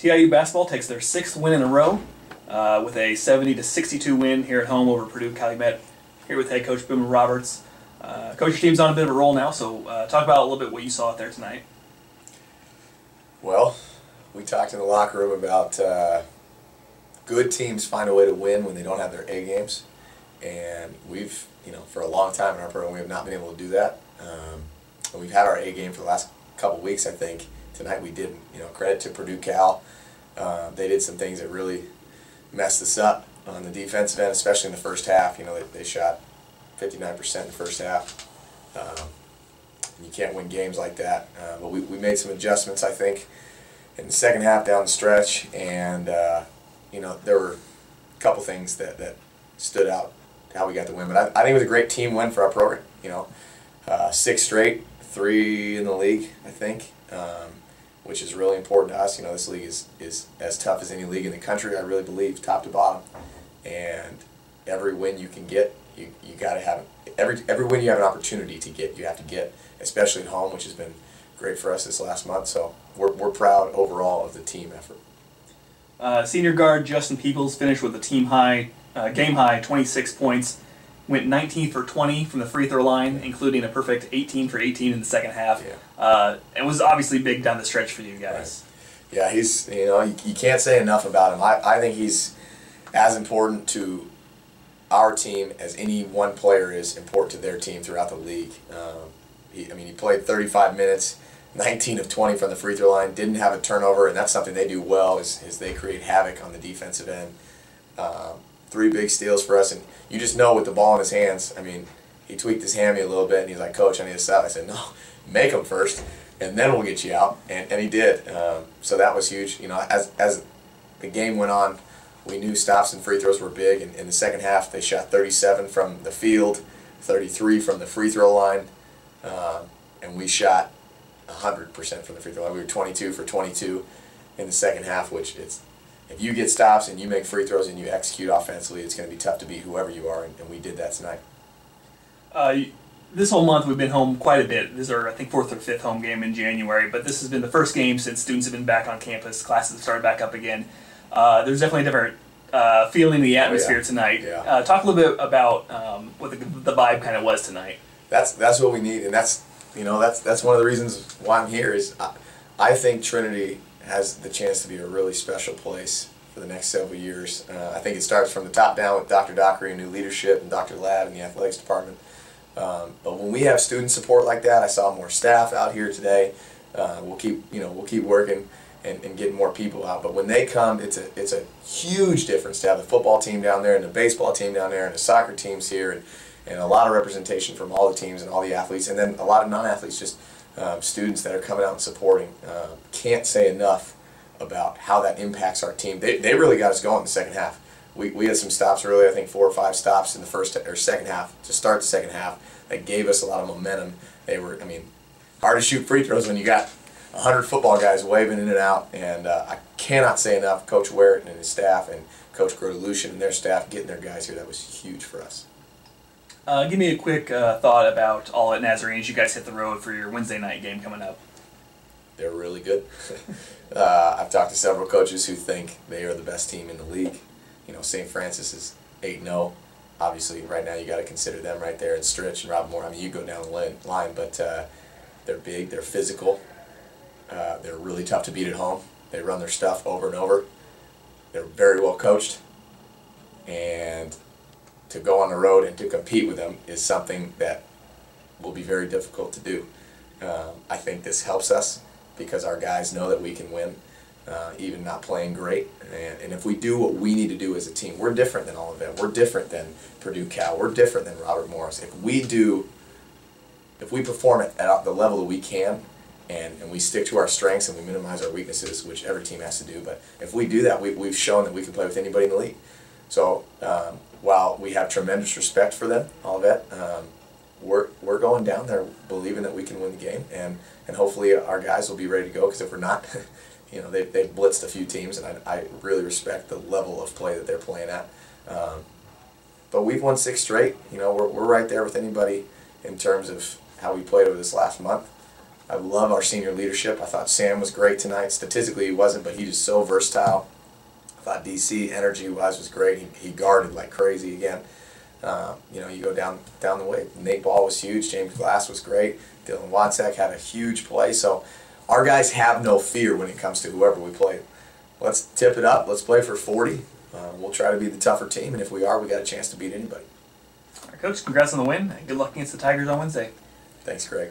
TIU basketball takes their 6th win in a row with a 70-62 win here at home over Purdue-Calumet. Here with head coach Boomer Roberts. Coach, your team's on a bit of a roll now, so talk about a little bit what you saw out there tonight. Well, we talked in the locker room about good teams find a way to win when they don't have their A games, and we've, for a long time in our program, we have not been able to do that. And we've had our A game for the last couple weeks, I think. Tonight we didn't. Credit to Purdue-Cal. They did some things that really messed us up on the defensive end, especially in the first half. They shot 59% in the first half. You can't win games like that. But we made some adjustments, I think, in the second half down the stretch, and there were a couple things that stood out to how we got the win. But I think it was a great team win for our program. 6 straight, 3 in the league, I think, which is really important to us. This league is as tough as any league in the country, I really believe, top to bottom. And every win you can get, you got to have every win you have an opportunity to get, you have to get, especially at home, which has been great for us this last month. So we're proud overall of the team effort. Senior guard Justin Peoples finished with a game high 26 points. Went 19 for 20 from the free throw line, including a perfect 18 for 18 in the second half. Yeah. It was obviously big down the stretch for you guys. Right. Yeah, he's, you can't say enough about him. I think he's as important to our team as any one player is important to their team throughout the league. He played 35 minutes, 19 of 20 from the free throw line, didn't have a turnover, and that's something they do well, is they create havoc on the defensive end. 3 big steals for us, and you just know with the ball in his hands. He tweaked his hammy a little bit, and he's like, "Coach, I need a sub." I said, "No, make him first, and then we'll get you out," and he did. So that was huge. As the game went on, we knew stops and free throws were big, and in the second half they shot 37 from the field, 33 from the free throw line, and we shot 100% from the free throw line. We were 22 for 22 in the second half, which if you get stops and you make free throws and you execute offensively, it's going to be tough to beat whoever you are, and we did that tonight. This whole month we've been home quite a bit. This is our, I think, 4th or 5th home game in January, but this has been the first game since students have been back on campus, classes have started back up again. There's definitely a different feeling in the atmosphere tonight. Yeah. Talk a little bit about what the vibe kind of was tonight. That's what we need, and that's one of the reasons why I'm here. Is I think Trinity has the chance to be a really special place for the next several years. I think it starts from the top down with Dr. Dockery and new leadership, and Dr. Ladd in the athletics department. But when we have student support like that, I saw more staff out here today. We'll keep working and getting more people out. But when they come, it's a huge difference to have the football team down there and the baseball team down there and the soccer teams here, and a lot of representation from all the teams and all the athletes, and then a lot of non-athletes, just students that are coming out and supporting. Can't say enough about how that impacts our team. They really got us going in the second half. We had some stops early, I think 4 or 5 stops in the first or second half to start the second half that gave us a lot of momentum. They were, hard to shoot free throws when you got 100 football guys waving in and out, and I cannot say enough, Coach Ware and his staff and Coach Grodelucian and their staff getting their guys here. That was huge for us. Give me a quick thought about all at Nazarenes. You guys hit the road for your Wednesday night game coming up. They're really good. I've talked to several coaches who think they are the best team in the league. St. Francis is 8-0. Obviously, right now you got to consider them right there, and Stritch and Rob Moore. You go down the line, but they're big, they're physical, they're really tough to beat at home. They run their stuff over and over. They're very well coached, and to go on the road and to compete with them is something that will be very difficult to do. I think this helps us because our guys know that we can win, even not playing great. And if we do what we need to do as a team, we're different than all of them. We're different than Purdue-Cal. We're different than Robert Morris. If we perform at the level that we can, and we stick to our strengths and we minimize our weaknesses, which every team has to do, but if we do that, we've shown that we can play with anybody in the league. So while we have tremendous respect for them, all of that, we're going down there believing that we can win the game, and hopefully our guys will be ready to go, because if we're not, they've blitzed a few teams, and I really respect the level of play that they're playing at. But we've won 6 straight. We're right there with anybody in terms of how we played over this last month. I love our senior leadership. I thought Sam was great tonight. Statistically, he wasn't, but he was so versatile. I thought DC, energy-wise, was great. He guarded like crazy again. You know, you go down the way. Nate Ball was huge. James Glass was great. Dylan Watzek had a huge play. So our guys have no fear when it comes to whoever we play. Let's tip it up. Let's play for 40. We'll try to be the tougher team, and if we are, we got a chance to beat anybody. All right, Coach, congrats on the win. Good luck against the Tigers on Wednesday. Thanks, Greg.